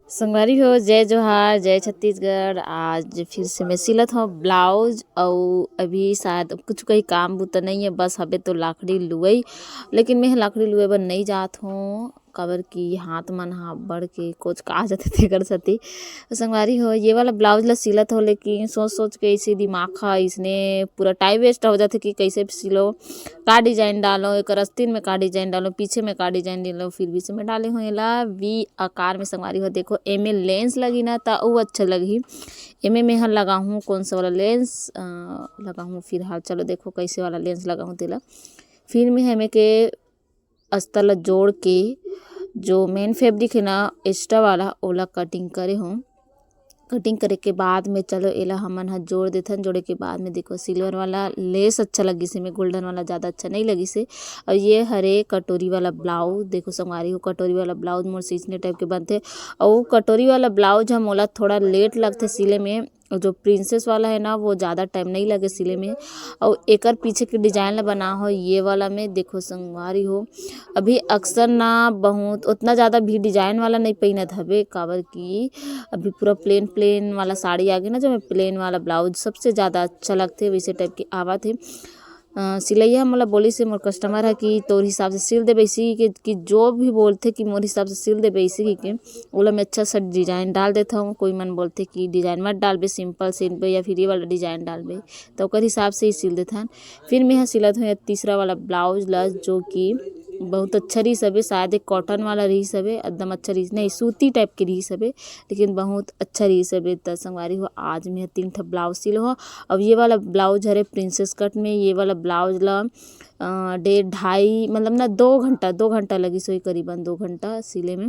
संगवारी हो जय जोहार जय छत्तीसगढ़। आज फिर से मैं सिलत हूँ ब्लाउज और अभी शायद कुछ कहीं काम बुता नहीं है, बस हबे तो लाखड़ी लुवई। लेकिन मैं लाखड़ी लुए बर नहीं जात हूँ काबर की हाथ मन हा बढ़ के कुछ का जाते थे कर सती। संगवारी हो ये वाला ब्लाउज ला सिलत हो, लेकिन सोच सोच के इसे दिमाग खा इसने पूरा टाइम वेस्ट हो जाते कि कैसे सिलो, का डिजाइन डालो, एक अस्तीन में का डिजाइन डालो, पीछे में का डिजाइन डालो। फिर भी से मैं डाले हुए ला वी आकार में। संगवारी हो देखो एमे लेंस लगी ना तो वो अच्छा लगी। एमे मैं हर लगा हूँ कौन सा वाला लेंस लगा हूँ फिलहाल। चलो देखो कैसे वाला लेंस लगा हूँ तेला। फिर मैं हमें के अस्तर ला जोड़ के जो मेन फैब्रिक है ना एक्स्ट्रा वाला ओला कटिंग करे हूँ। कटिंग करे के बाद में चलो एला हमन हा जोड़ देथन। जोड़े के बाद में देखो सिल्वर वाला लेस अच्छा लगी से, में गोल्डन वाला ज़्यादा अच्छा नहीं लगी से। और ये हरे कटोरी वाला ब्लाउज देखो संगवारी हो, कटोरी वाला ब्लाउज मोर सीचने टाइप के बनते। और कटोरी वाला ब्लाउज हम मोला थोड़ा लेट लगते सिले में, और जो प्रिंसेस वाला है ना वो ज़्यादा टाइम नहीं लगे सिले में। और एकर पीछे के डिजाइन ला बना हो ये वाला में देखो संगवारी हो। अभी अक्सर ना बहुत उतना ज़्यादा भी डिजाइन वाला नहीं पहनत हवे, काबर की अभी पूरा प्लेन प्लेन वाला साड़ी आ गई ना, जो मैं प्लेन वाला ब्लाउज सबसे ज़्यादा अच्छा लगते वैसे टाइप की आवा थे। सिलैया मोला बोली से मोर कस्टमर है कि तोर हिसाब से सिल दे वैसी कि जो भी बोलते कि मोर हिसाब से सिल दे वैसे के ओला मैं अच्छा सा डिजाइन डाल देता हूँ। कोई मन बोलते कि डिजाइन मत डालबे, सिंपल सिलबे या फिर ये वाला डिजाइन डालबे, तो ओकर हिसाब से ही सिल देथन। फिर मैं सिलत हूँ तीसरा वाला ब्लाउज ला, जो कि बहुत अच्छा रही सबे। शायद एक कॉटन वाला रही सबे, एकदम अच्छा रही नहीं सूती टाइप की रही सबे, लेकिन बहुत अच्छा रही सबे। त संगवारी हो आज मैं 3 ठा ब्लाउज सिल हो। अब ये वाला ब्लाउज हरे प्रिंसेस कट में। ये वाला ब्लाउज ला 1.5 ढाई मतलब ना 2 घंटा लगी सोई, करीबन 2 घंटा सिले में।